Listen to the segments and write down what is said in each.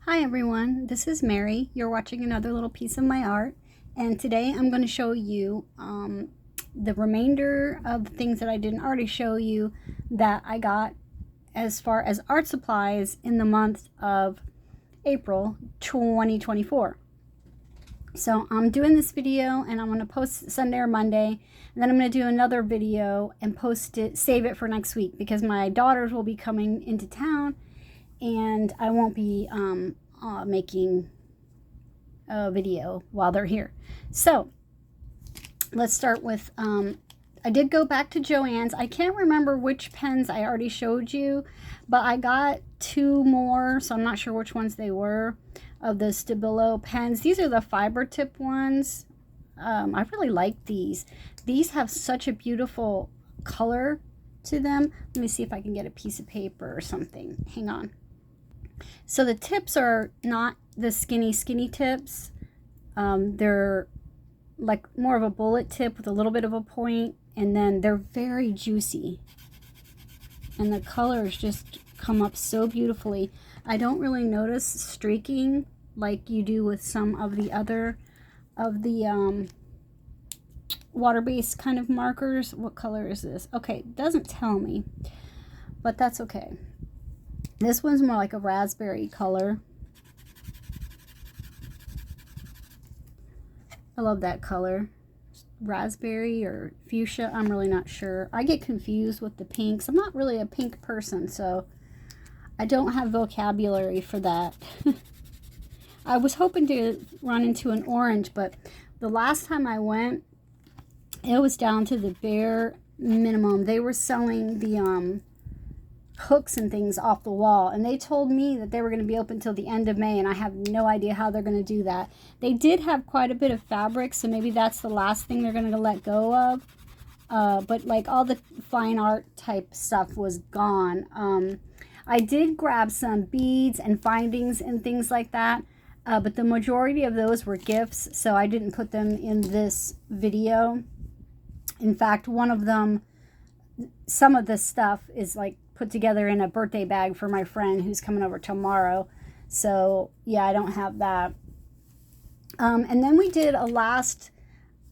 Hi everyone, this is Mary. You're watching another little piece of my art, and today I'm going to show you the remainder of the things that I didn't already show you that I got as far as art supplies in the month of April 2024. So I'm doing this video and I'm going to post it Sunday or Monday, and then I'm going to do another video and post it, save it for next week, because my daughters will be coming into town and I won't be making a video while they're here. So let's start with, I did go back to Joann's. I can't remember which pens I already showed you, but I got two more, so I'm not sure which ones they were, of the Stabilo pens. These are the fiber tip ones. I really like these. These have such a beautiful color to them. Let me see if I can get a piece of paper or something. Hang on. So the tips are not the skinny tips. They're like more of a bullet tip with a little bit of a point, and then they're very juicy. And the colors just come up so beautifully. I don't really notice streaking like you do with some of the other of the water-based kind of markers. What color is this? Okay, it doesn't tell me, but that's okay. This one's more like a raspberry color. I love that color. Raspberry or fuchsia, I'm really not sure. I get confused with the pinks. I'm not really a pink person, so I don't have vocabulary for that. I was hoping to run into an orange, but the last time I went, it was down to the bare minimum. They were selling the hooks and things off the wall, and they told me that they were going to be open till the end of May, and I have no idea how they're going to do that. They did have quite a bit of fabric, so maybe that's the last thing they're going to let go of, but like all the fine art type stuff was gone. I did grab some beads and findings and things like that, but the majority of those were gifts, so I didn't put them in this video. In fact, one of them, some of this stuff is like put together in a birthday bag for my friend who's coming over tomorrow. So yeah, I don't have that. And then we did a last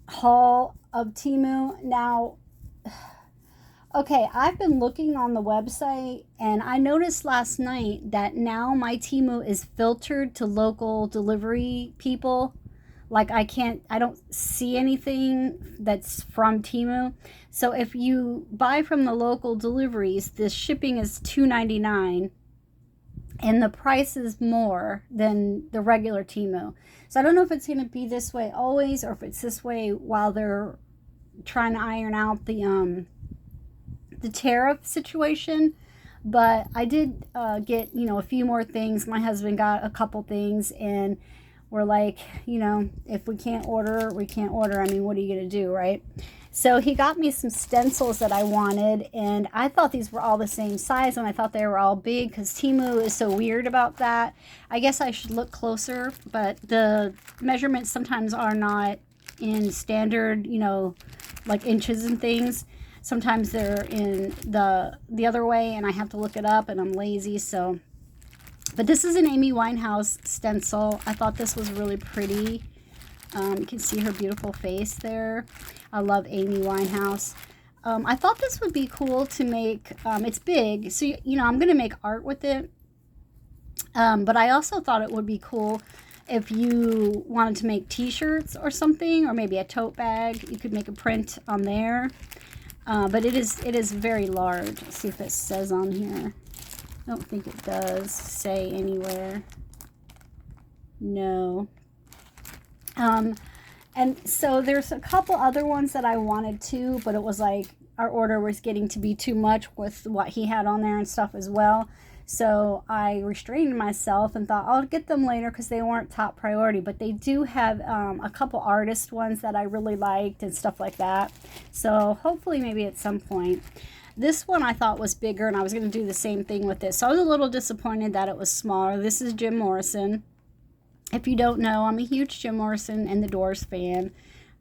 haul of Temu. Now, okay, I've been looking on the website, and I noticed last night that now my Temu is filtered to local delivery people. Like I don't see anything that's from Temu. So if you buy from the local deliveries, the shipping is $2.99, and the price is more than the regular Temu. So I don't know if it's going to be this way always, or if it's this way while they're trying to iron out the tariff situation. But I did get, a few more things. My husband got a couple things, and we're like, if we can't order, we can't order. I mean, what are you going to do, right? So he got me some stencils that I wanted, and I thought these were all the same size, and I thought they were all big, because Temu is so weird about that. I guess I should look closer, but the measurements sometimes are not in standard, like inches and things. Sometimes they're in the other way, and I have to look it up, and I'm lazy, so. But this is an Amy Winehouse stencil. I thought this was really pretty. You can see her beautiful face there. I love Amy Winehouse. I thought this would be cool to make. It's big, so I'm going to make art with it. But I also thought it would be cool if you wanted to make t-shirts or something, or maybe a tote bag. You could make a print on there. But it is very large. Let's see if it says on here. I don't think it does say anywhere. No. And so there's a couple other ones that I wanted to, but it was like our order was getting to be too much with what he had on there and stuff as well. So I restrained myself and thought I'll get them later because they weren't top priority. But they do have a couple artist ones that I really liked and stuff like that. So hopefully maybe at some point. This one I thought was bigger, and I was going to do the same thing with this. So I was a little disappointed that it was smaller. This is Jim Morrison. If you don't know, I'm a huge Jim Morrison and the Doors fan.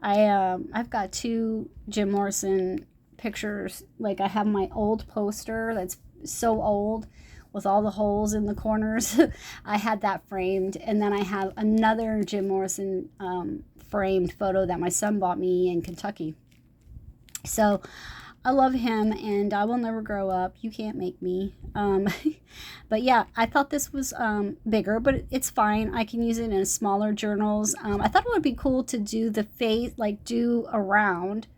I've got two Jim Morrison pictures. Like I have my old poster that's so old with all the holes in the corners. I had that framed. And then I have another Jim Morrison framed photo that my son bought me in Kentucky. So I love him, and I will never grow up. You can't make me. But yeah, I thought this was bigger, but it's fine. I can use it in smaller journals. I thought it would be cool to do the face, like do around,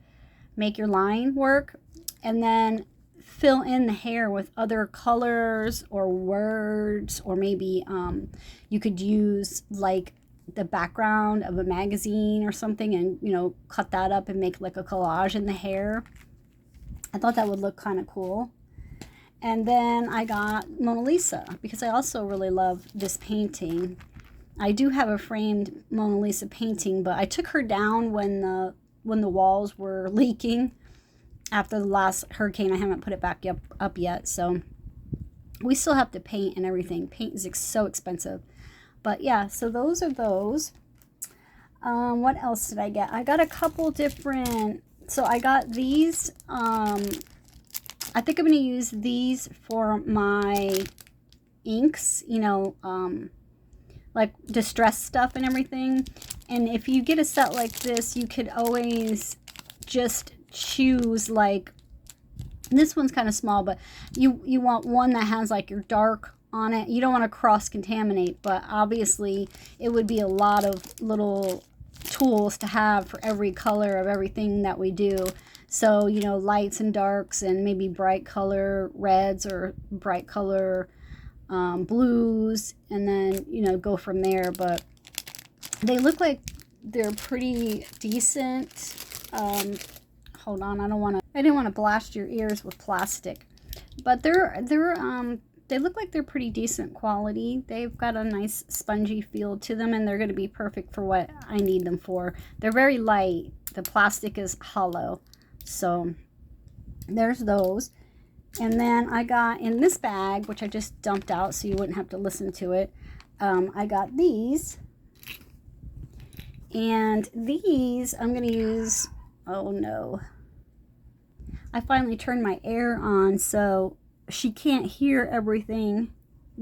make your line work, and then fill in the hair with other colors or words, or maybe you could use like the background of a magazine or something, and cut that up and make like a collage in the hair. I thought that would look kind of cool. And then I got Mona Lisa because I also really love this painting. I do have a framed Mona Lisa painting, but I took her down when the walls were leaking after the last hurricane. I haven't put it back up yet, so we still have to paint and everything. Paint is so expensive. But yeah, so those are those. What else did I get? I got a couple different... So I got these, I think I'm going to use these for my inks, like distress stuff and everything. And if you get a set like this, you could always just choose, like, this one's kind of small, but you want one that has like your dark on it. You don't want to cross-contaminate, but obviously it would be a lot of little tools to have for every color of everything that we do. So, lights and darks, and maybe bright color reds or bright color blues, and then, go from there. But they look like they're pretty decent. Hold on, I didn't want to blast your ears with plastic. But they look like they're pretty decent quality. They've got a nice spongy feel to them, and they're going to be perfect for what I need them for. They're very light. The plastic is hollow. So there's those. And then I got in this bag, which I just dumped out so you wouldn't have to listen to it, I got these. And these I'm going to use... Oh no. I finally turned my air on, so she can't hear everything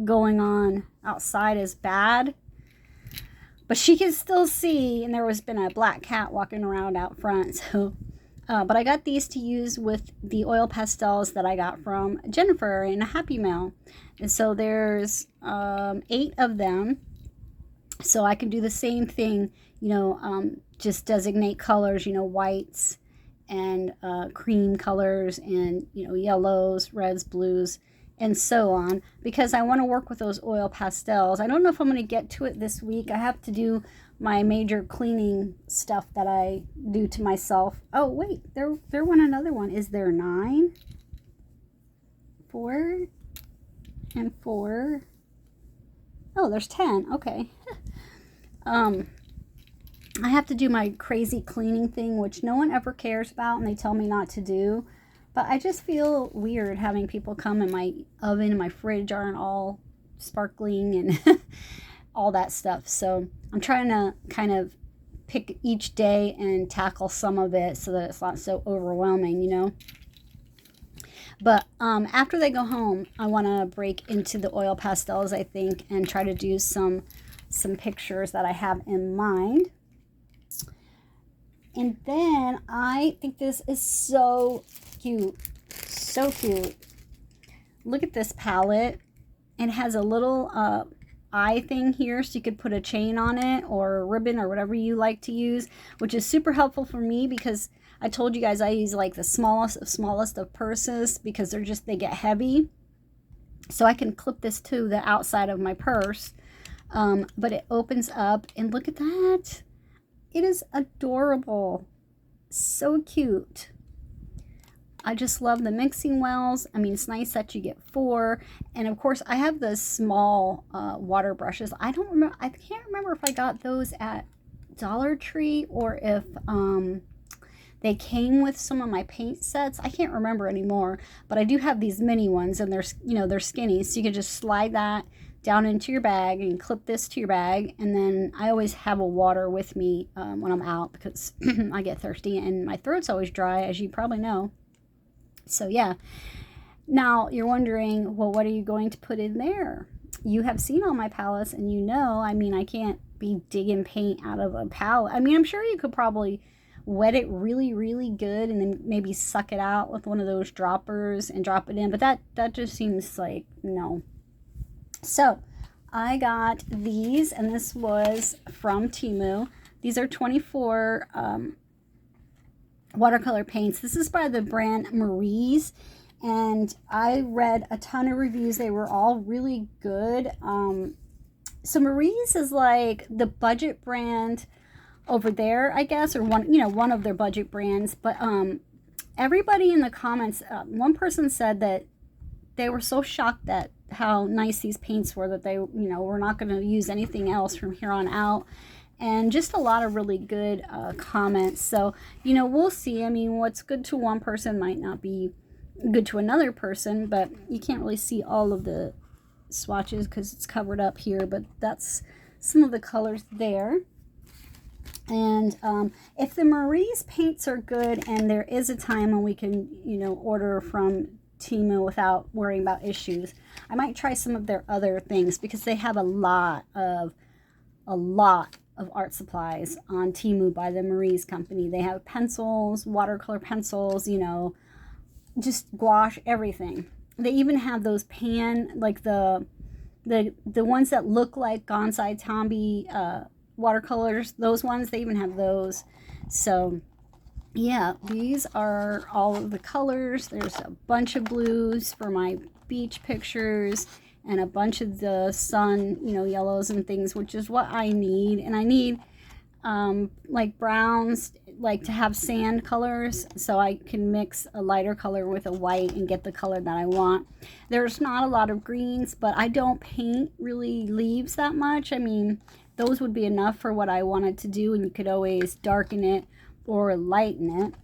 going on outside as bad, but she can still see, and there was been a black cat walking around out front. So but I got these to use with the oil pastels that I got from Jennifer in a Happy Mail. And so there's 8 of them, so I can do the same thing, just designate colors, whites and cream colors, and yellows, reds, blues, and so on, because I want to work with those oil pastels. I don't know if I'm going to get to it this week. I have to do my major cleaning stuff that I do to myself. Oh wait, there went another one. Is there 9? 4 and 4. Oh, there's 10. Okay. I have to do my crazy cleaning thing, which no one ever cares about, and they tell me not to do. But I just feel weird having people come, and my oven and my fridge aren't all sparkling and all that stuff. So I'm trying to kind of pick each day and tackle some of it so that it's not so overwhelming, But after they go home, I want to break into the oil pastels, I think, and try to do some pictures that I have in mind. And then I think this is so cute. So cute. Look at this palette. It has a little eye thing here, so you could put a chain on it or a ribbon or whatever you like to use, which is super helpful for me because I told you guys I use like the smallest of purses because they get heavy. So I can clip this to the outside of my purse. But it opens up, and look at that. It is adorable. So cute. I just love the mixing wells. I mean, it's nice that you get 4. And of course, I have the small water brushes. I can't remember if I got those at Dollar Tree or if they came with some of my paint sets. I can't remember anymore. But I do have these mini ones, and they're skinny. So you can just slide that down into your bag and clip this to your bag. And then I always have a water with me when I'm out because I get thirsty and my throat's always dry, as you probably know. So yeah, Now, you're wondering, well, what are you going to put in there? You have seen all my palettes, and you know, I mean, I can't be digging paint out of a palette. I mean, I'm sure you could probably wet it really, really good and then maybe suck it out with one of those droppers and drop it in. But that just seems like, no. So I got these, and this was from Temu. These are 24 watercolor paints. This is by the brand Marie's, and I read a ton of reviews. They were all really good. So Marie's is like the budget brand over there, I guess, or one of their budget brands. But everybody in the comments, one person said that they were so shocked at how nice these paints were that they, were not going to use anything else from here on out. And just a lot of really good comments. So, we'll see. I mean, what's good to one person might not be good to another person, but you can't really see all of the swatches because it's covered up here. But that's some of the colors there. And if the Marie's paints are good, and there is a time when we can, order from Temu without worrying about issues, I might try some of their other things, because they have a lot of art supplies on Temu by the Marie's company. They have pencils, watercolor pencils, just gouache, everything. They even have those like the ones that look like Gansai Tambi watercolors, those ones, they even have those. So yeah, these are all of the colors. There's a bunch of blues for my beach pictures, and a bunch of the sun, yellows and things, which is what I need. And I need like browns, like to have sand colors, so I can mix a lighter color with a white and get the color that I want. There's not a lot of greens, but I don't paint really leaves that much. I mean, those would be enough for what I wanted to do, and you could always darken it or lighten it.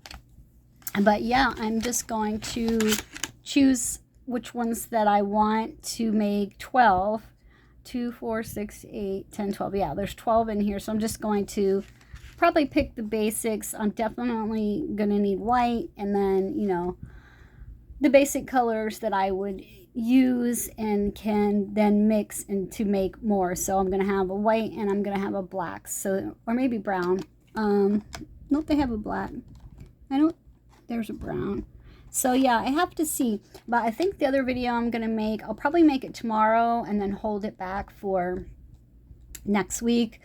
But yeah, I'm just going to choose which ones that I want to make 12. 2, 4, 6, 8, 10, 12. Yeah, there's 12 in here, so I'm just going to probably pick the basics. I'm definitely going to need white, and then, the basic colors that I would use and can then mix and to make more. So I'm going to have a white, and I'm going to have a black, so, or maybe brown. Nope, they have a black. There's a brown. So yeah, I have to see. But I think the other video I'm going to make, I'll probably make it tomorrow and then hold it back for next week.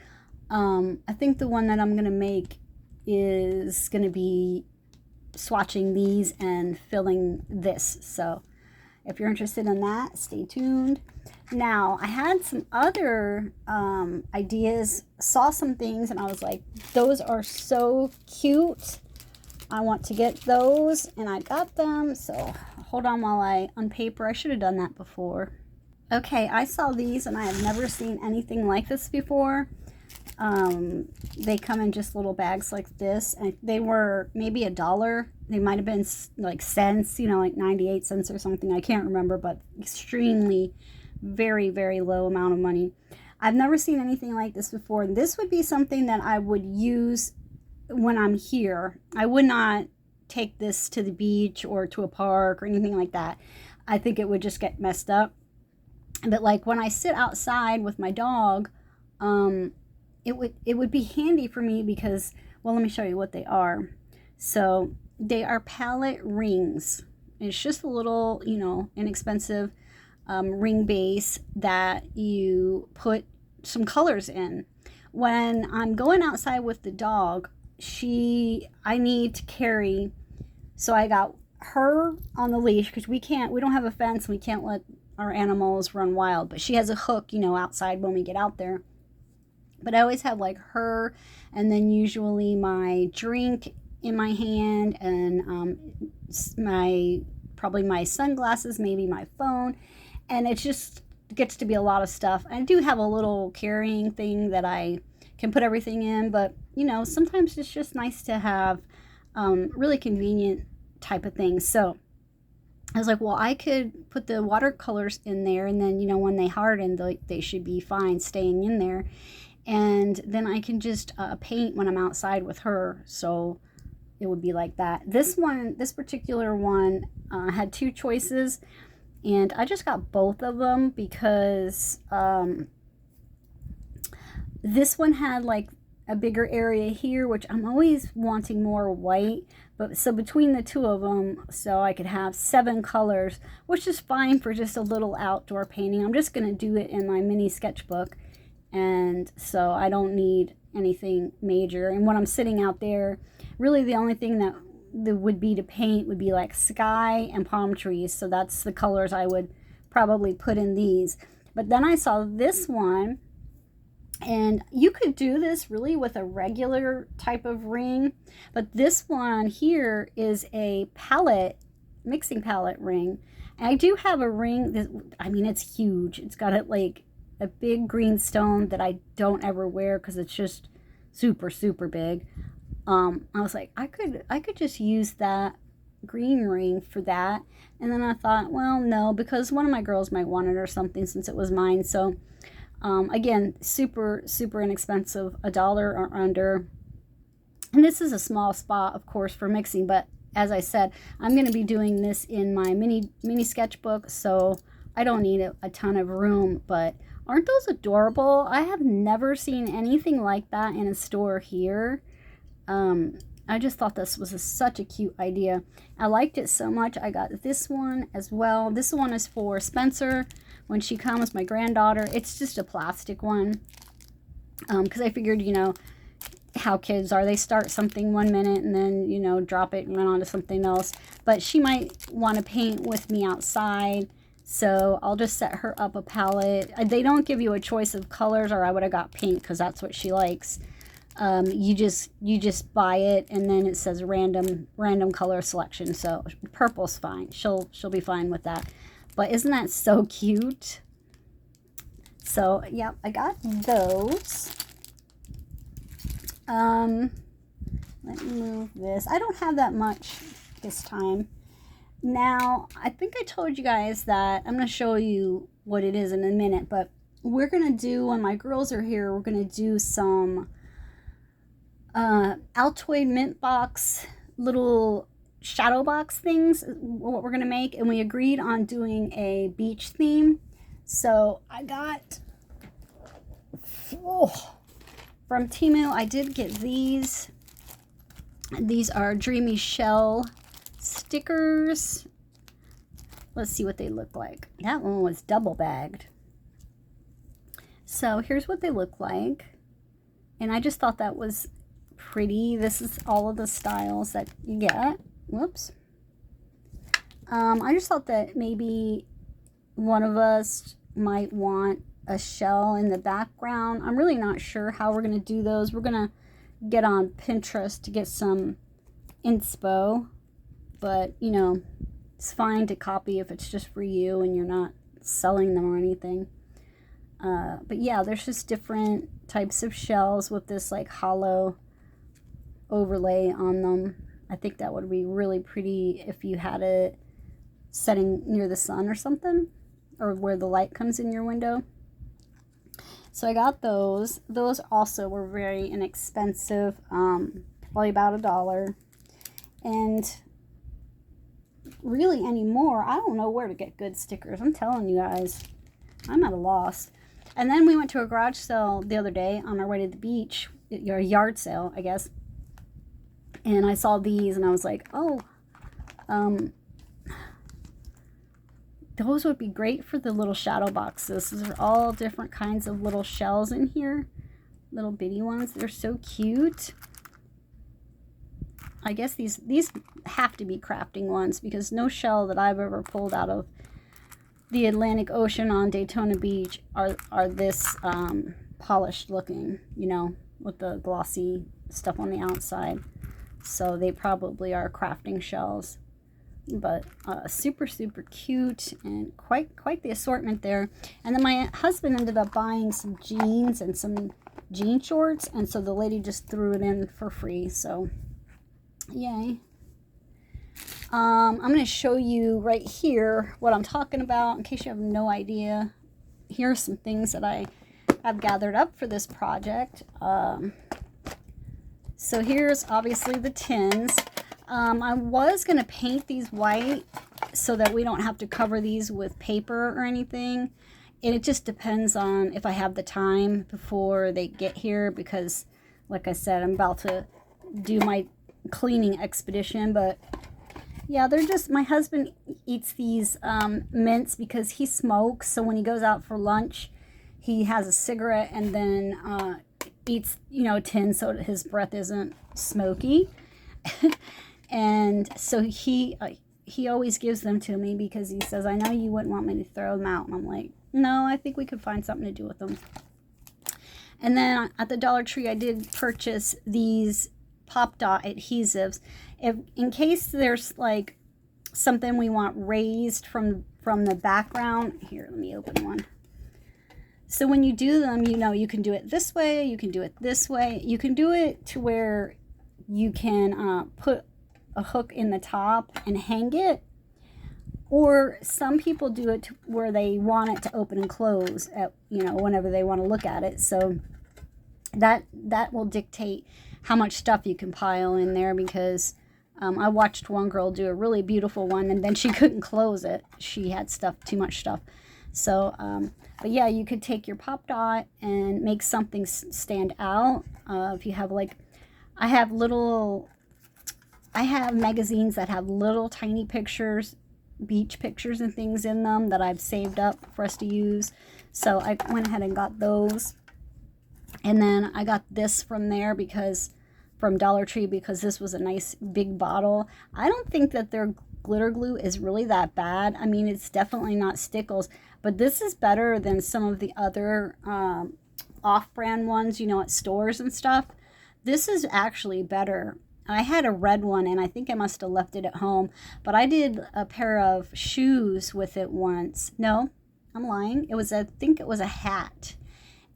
I think the one that I'm going to make is going to be swatching these and filling this. So if you're interested in that, stay tuned. Now, I had some other ideas, saw some things, and I was like, those are so cute. I want to get those, and I got them. So hold on while I unpaper. I should have done that before. Okay, I saw these, and I have never seen anything like this before. They come in just little bags like this, and they were maybe $1. They might have been like cents, like 98 cents or something. I can't remember, but extremely, very, very low amount of money. I've never seen anything like this before. This would be something that I would use when I'm here. I would not take this to the beach or to a park or anything like that. I think it would just get messed up. But like when I sit outside with my dog, it would be handy for me because, well, let me show you what they are. So they are palette rings. It's just a little, inexpensive ring base that you put some colors in. When I'm going outside with the dog, I need to carry, so I got her on the leash because we don't have a fence. We can't let our animals run wild, but she has a hook, outside when we get out there. But I always have like her, and then usually my drink in my hand, and probably my sunglasses, maybe my phone, and it just gets to be a lot of stuff. I do have a little carrying thing that I can put everything in, but sometimes it's just nice to have really convenient type of things. So I was like, well, I could put the watercolors in there, and then when they harden, they should be fine staying in there, and then I can just paint when I'm outside with her. So it would be like that. This one, this particular one, had two choices, and I just got both of them because this one had like a bigger area here, which I'm always wanting more white, but so between the two of them, so I could have 7 colors, which is fine for just a little outdoor painting. I'm just going to do it in my mini sketchbook, and so I don't need anything major. And when I'm sitting out there, really the only thing that would be to paint would be like sky and palm trees, so that's the colors I would probably put in these. But then I saw this one, and you could do this really with a regular type of ring, but this one here is a palette, mixing palette ring. And I do have a ring that, I mean, it's huge. It's got it like a big green stone that I don't ever wear because it's just super, super big. I was like, I could just use that green ring for that. And then I thought, well, no, because one of my girls might want it or something since it was mine. So again, super, super inexpensive, $1 or under. And this is a small spot, of course, for mixing, but as I said, I'm going to be doing this in my mini sketchbook, so I don't need a ton of room. But aren't those adorable? I have never seen anything like that in a store here. I just thought this was such a cute idea. I liked it so much, I got this one as well. This one is for Spencer when she comes, my granddaughter. It's just a plastic one, because I figured, you know, how kids are. They start something one minute and then, you know, drop it and run on to something else. But she might want to paint with me outside, so I'll just set her up a palette. They don't give you a choice of colors, or I would have got pink because that's what she likes. You just buy it, and then it says random color selection. So purple's fine. She'll be fine with that. But isn't that so cute? So yeah, I got those. Let me move this. I don't have that much this time. Now, I think I told you guys that I'm going to show you what it is in a minute, but we're going to do, when my girls are here, we're going to do some Altoid mint box, little shadow box things, what we're going to make, and we agreed on doing a beach theme. So I got, from Temu, I did get these. These are Dreamy Shell stickers. Let's see what they look like. That one was double bagged. So here's what they look like. And I just thought that was pretty. This is all of the styles that you get. Whoops. I just thought that maybe one of us might want a shell in the background. I'm really not sure how we're going to do those. We're going to get on Pinterest to get some inspo, but you know, it's fine to copy if it's just for you and you're not selling them or anything. But yeah, there's just different types of shells with this like hollow overlay on them. I think that would be really pretty if you had it setting near the sun or something, or where the light comes in your window. So I got those. Those also were very inexpensive, probably about $1. And really anymore, I don't know where to get good stickers. I'm telling you guys, I'm at a loss. And then we went to a garage sale the other day on our way to the beach, or a yard sale, I guess. And I saw these and I was like, oh, those would be great for the little shadow boxes. These are all different kinds of little shells in here. Little bitty ones. They're so cute. I guess these have to be crafting ones, because no shell that I've ever pulled out of the Atlantic Ocean on Daytona Beach are this polished looking, you know, with the glossy stuff on the outside. So they probably are crafting shells. But super, super cute, and quite the assortment there. And then my husband ended up buying some jeans and some jean shorts, and so the lady just threw it in for free. So yay. I'm going to show you right here what I'm talking about in case you have no idea. Here are some things that I've gathered up for this project. So here's obviously the tins. I was going to paint these white so that we don't have to cover these with paper or anything. And it just depends on if I have the time before they get here, because like I said, I'm about to do my cleaning expedition. But yeah, they're just, my husband eats these mints because he smokes. So when he goes out for lunch, he has a cigarette and then eats, you know, a tin so his breath isn't smoky. And so he always gives them to me because he says, I know you wouldn't want me to throw them out. And I'm like, no, I think we could find something to do with them. And then at the Dollar Tree, I did purchase these Pop Dot adhesives. In case there's like something we want raised from the background. Here, let me open one. So when you do them, you know, you can do it this way, you can do it this way. You can do it to where you can put a hook in the top and hang it. Or some people do it to where they want it to open and close at, you know, whenever they want to look at it. So that will dictate how much stuff you can pile in there, because I watched one girl do a really beautiful one and then she couldn't close it. She had too much stuff. So, but yeah, you could take your Pop Dot and make something stand out. If you have like, I have magazines that have little tiny pictures, beach pictures and things in them that I've saved up for us to use. So I went ahead and got those. And then I got this from there from Dollar Tree, because this was a nice big bottle. I don't think that their glitter glue is really that bad. I mean, it's definitely not Stickles, but this is better than some of the other off-brand ones, you know, at stores and stuff. This is actually better. I had a red one and I think I must have left it at home, but I did a pair of shoes with it once. No, I'm lying. I think it was a hat.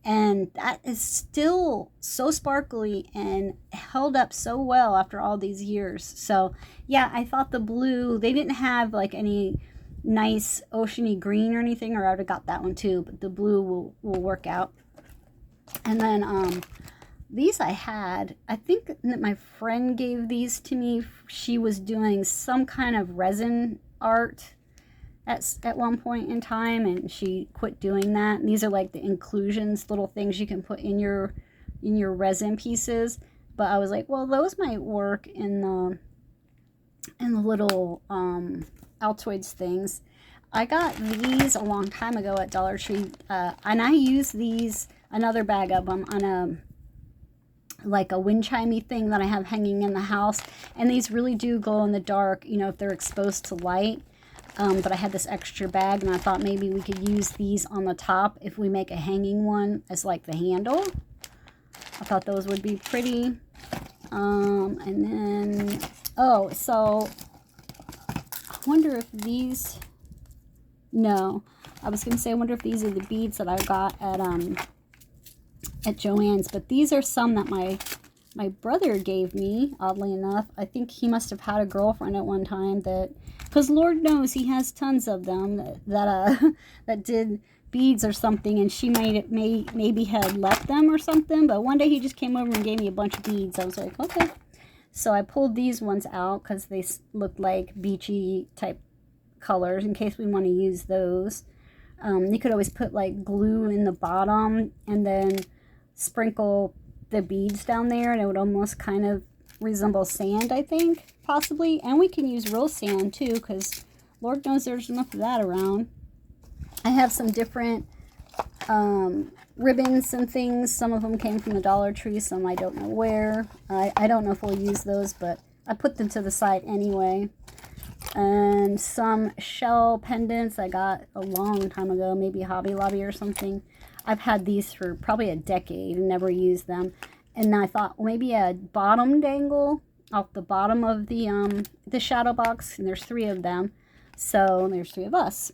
And that is still so sparkly and held up so well after all these years. So yeah, I thought the blue, they didn't have like any nice oceany green or anything, or I would have got that one too, but the blue will work out. And then these I think that my friend gave these to me. She was doing some kind of resin art at one point in time, and she quit doing that. And these are like the inclusions, little things you can put in your resin pieces. But I was like, well, those might work in the little Altoids things. I got these a long time ago at Dollar Tree, and I use these, another bag of them, on like a wind chimey thing that I have hanging in the house. And these really do glow in the dark, you know, if they're exposed to light. But I had this extra bag and I thought maybe we could use these on the top if we make a hanging one as like the handle. I thought those would be pretty. And then, oh, so I wonder if these, no, I was going to say, I wonder if these are the beads that I got at Joann's, but these are some that my brother gave me, oddly enough. I think he must have had a girlfriend at one time that, because Lord knows he has tons of them that did beads or something, and she maybe had left them or something, but one day he just came over and gave me a bunch of beads. I was like, okay. So I pulled these ones out because they looked like beachy type colors in case we want to use those. You could always put like glue in the bottom and then sprinkle the beads down there, and it would almost kind of resemble sand, I think, possibly. And we can use real sand too, because Lord knows there's enough of that around. I have some different ribbons and things. Some of them came from the Dollar Tree, some I don't know where. I don't know if we'll use those, but I put them to the side anyway. And some shell pendants I got a long time ago, maybe Hobby Lobby or something. I've had these for probably a decade and never used them. And I thought, well, maybe a bottom dangle off the bottom of the shadow box. And there's 3 of them. So there's 3 of us.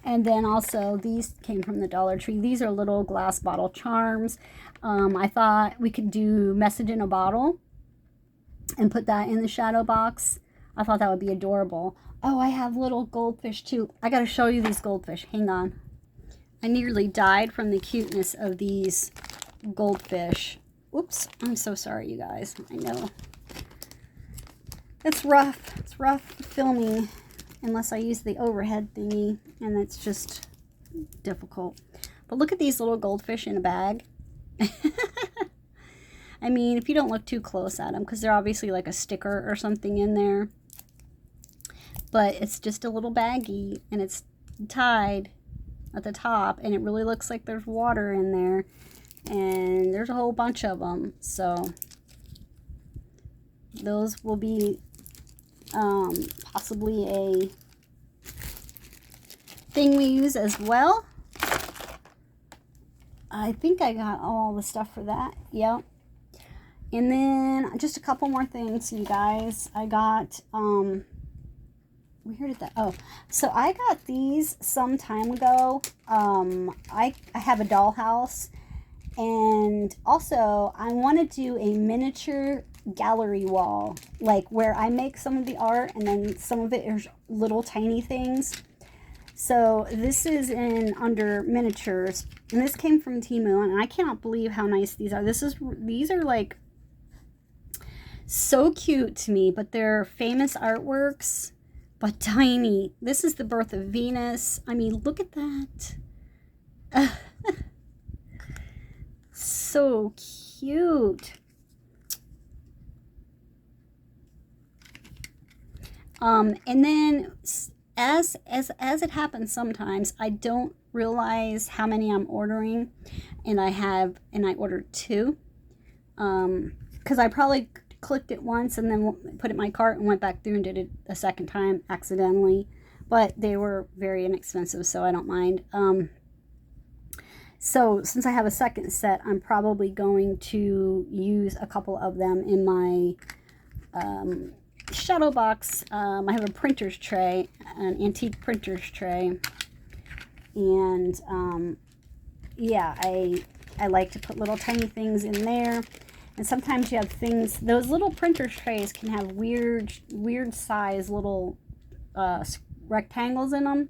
And then also these came from the Dollar Tree. These are little glass bottle charms. I thought we could do message in a bottle and put that in the shadow box. I thought that would be adorable. Oh, I have little goldfish too. I got to show you these goldfish. Hang on. I nearly died from the cuteness of these goldfish. Oops, I'm so sorry, you guys. I know. It's rough. It's rough filming unless I use the overhead thingy, and it's just difficult. But look at these little goldfish in a bag. I mean, if you don't look too close at them, because they're obviously like a sticker or something in there. But it's just a little baggie, and it's tied at the top, and it really looks like there's water in there. And there's a whole bunch of them. So those will be possibly a thing we use as well. I think I got all the stuff for that. Yep. And then just a couple more things, you guys. I got, where did that, oh, so I got these some time ago. I have a dollhouse, and also I want to do a miniature gallery wall, like where I make some of the art and then some of it is little tiny things. So this is in under miniatures, and this came from Temu, and I cannot believe how nice these are. These are like so cute to me, but they're famous artworks, but tiny. This is the birth of Venus. I mean, look at that. So cute. And then as it happens sometimes, I don't realize how many I'm ordering, and I ordered 2, because I probably clicked it once and then put it in my cart and went back through and did it a second time accidentally, but they were very inexpensive, so I don't mind. So since I have a second set, I'm probably going to use a couple of them in my shadow box. I have a printer's tray, an antique printer's tray, and yeah, I like to put little tiny things in there. And sometimes you have things, those little printer's trays can have weird size little rectangles in them,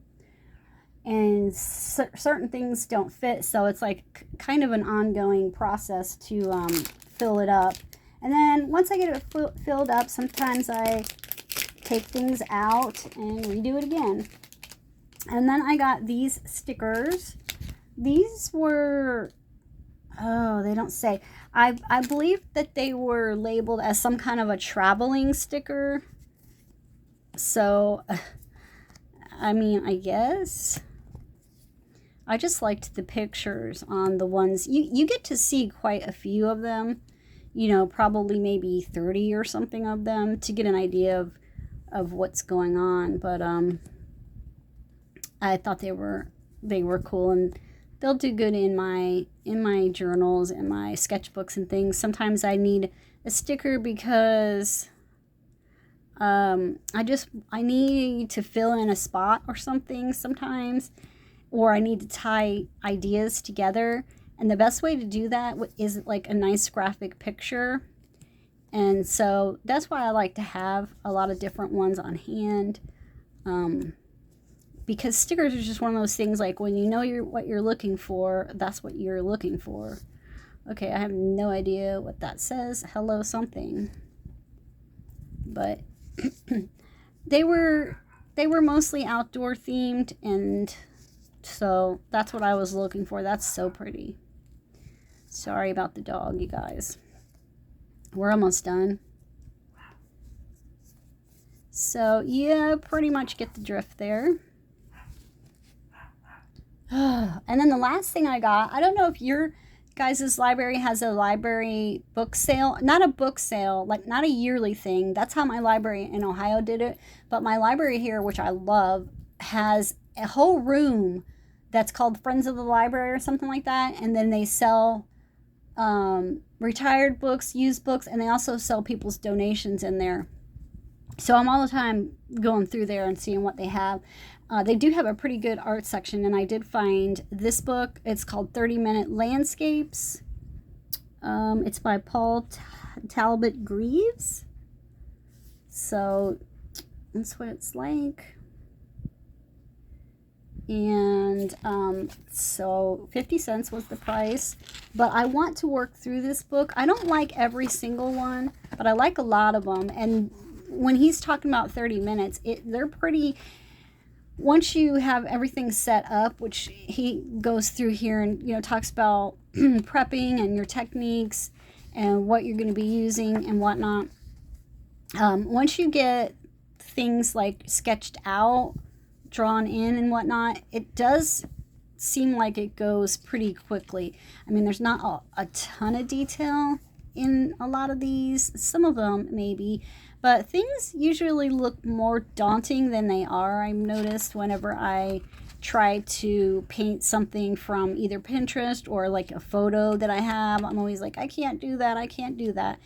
and certain things don't fit, so it's like kind of an ongoing process to fill it up. And then once I get it filled up, sometimes I take things out and redo it again. And then I got these stickers. These were, oh, they don't say. I believe that they were labeled as some kind of a traveling sticker. So, I mean, I guess. I just liked the pictures on the ones. You get to see quite a few of them. You know, probably maybe 30 or something of them to get an idea of what's going on. But I thought they were cool, and they'll do good in my journals and my sketchbooks and things. Sometimes I need a sticker because I need to fill in a spot or something sometimes, or I need to tie ideas together. And the best way to do that is like a nice graphic picture. And so that's why I like to have a lot of different ones on hand. Because stickers are just one of those things, like when you know what you're looking for, that's what you're looking for. Okay, I have no idea what that says. Hello something. But they were mostly outdoor themed, and so that's what I was looking for. That's so pretty. Sorry about the dog, you guys. We're almost done. So yeah, pretty much get the drift there. And then the last thing I got, I don't know if your guys' library has a library book sale. Not a book sale, like not a yearly thing. That's how my library in Ohio did it. But my library here, which I love, has a whole room that's called Friends of the Library or something like that. And then they sell retired books, used books, and they also sell people's donations in there. So I'm all the time going through there and seeing what they have. They do have a pretty good art section, and I did find this book. It's called 30-Minute Landscapes. It's by Paul Talbot Greaves. So that's what it's like. And so 50 cents was the price. But I want to work through this book. I don't like every single one, but I like a lot of them. And when he's talking about 30 minutes, they're pretty, once you have everything set up, which he goes through here and, you know, talks about prepping and your techniques and what you're going to be using and whatnot. Once you get things like sketched out, drawn in and whatnot, it does seem like it goes pretty quickly. I mean, there's not a ton of detail in a lot of these, some of them maybe, but things usually look more daunting than they are. I've noticed whenever I try to paint something from either Pinterest or like a photo that I have, I'm always like, I can't do that, I can't do that.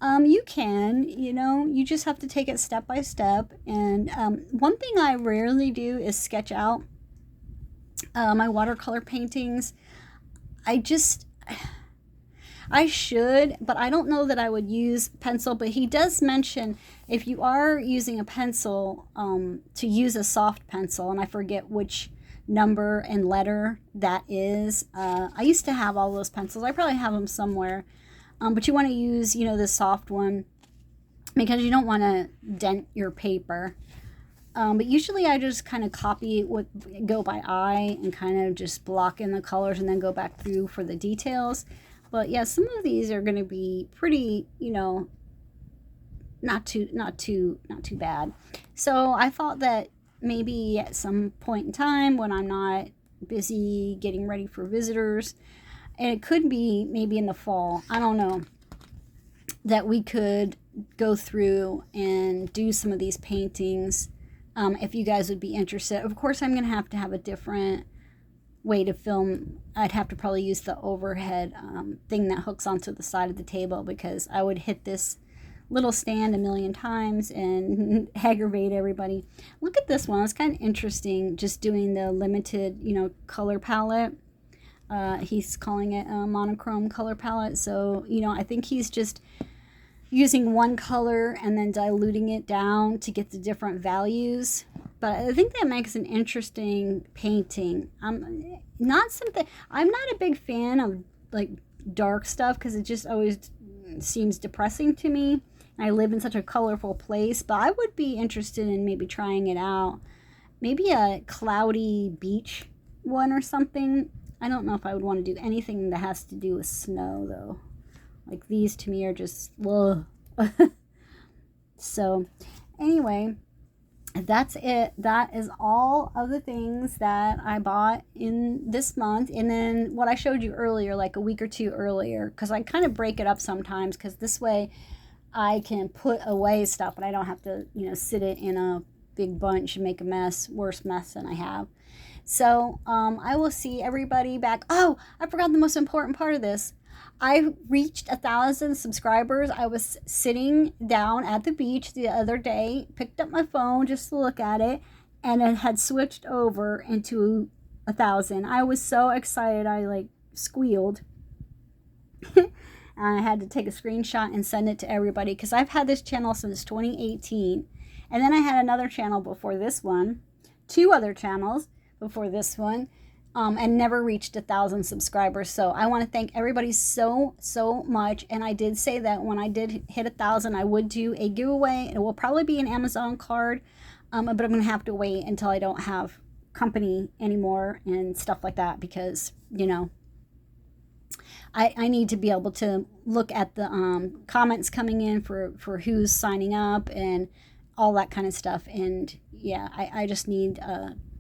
You can, you know, you just have to take it step by step. And one thing I rarely do is sketch out my watercolor paintings. I should, but I don't know that I would use pencil. But he does mention if you are using a pencil, to use a soft pencil, and I forget which number and letter that is. I used to have all those pencils. I probably have them somewhere. But you want to use, you know, the soft one because you don't want to dent your paper. But usually I just kind of copy go by eye and kind of just block in the colors and then go back through for the details. But yeah, some of these are going to be pretty, you know, not too bad. So I thought that maybe at some point in time when I'm not busy getting ready for visitors, and it could be maybe in the fall, I don't know, that we could go through and do some of these paintings, if you guys would be interested. Of course, I'm going to have a different way to film. I'd have to probably use the overhead thing that hooks onto the side of the table, because I would hit this little stand a million times and aggravate everybody. Look at this one. It's kind of interesting, just doing the limited, you know, color palette. He's calling it a monochrome color palette. So, you know, I think he's just using one color and then diluting it down to get the different values. But I think that makes an interesting painting. I'm not a big fan of like dark stuff because it just always seems depressing to me. I live in such a colorful place, but I would be interested in maybe trying it out. Maybe a cloudy beach one or something. I don't know if I would want to do anything that has to do with snow, though. Like, these to me are just, whoa. So, anyway, that's it. That is all of the things that I bought in this month. And then what I showed you earlier, like a week or two earlier, because I kind of break it up sometimes, because this way I can put away stuff, and I don't have to, you know, sit it in a big bunch and make a mess, worse mess than I have. So I will see everybody back. Oh, I forgot the most important part of this. I reached 1,000 subscribers. I was sitting down at the beach the other day, picked up my phone just to look at it, and it had switched over into 1,000. I was so excited. I like squealed. I had to take a screenshot and send it to everybody, because I've had this channel since 2018. And then I had another channel before this one, 2 other channels before this one, and never reached 1,000 subscribers. So I want to thank everybody so much. And I did say that when I did hit 1,000, I would do a giveaway. It will probably be an Amazon card, but I'm going to have to wait until I don't have company anymore and stuff like that, because, you know, I need to be able to look at the comments coming in for who's signing up and all that kind of stuff. And yeah, I just need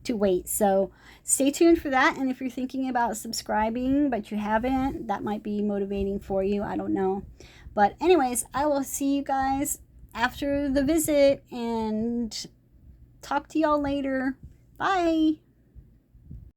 to wait. So stay tuned for that. And if you're thinking about subscribing but you haven't, that might be motivating for you. I don't know. But anyways, I will see you guys after the visit and talk to y'all later. Bye.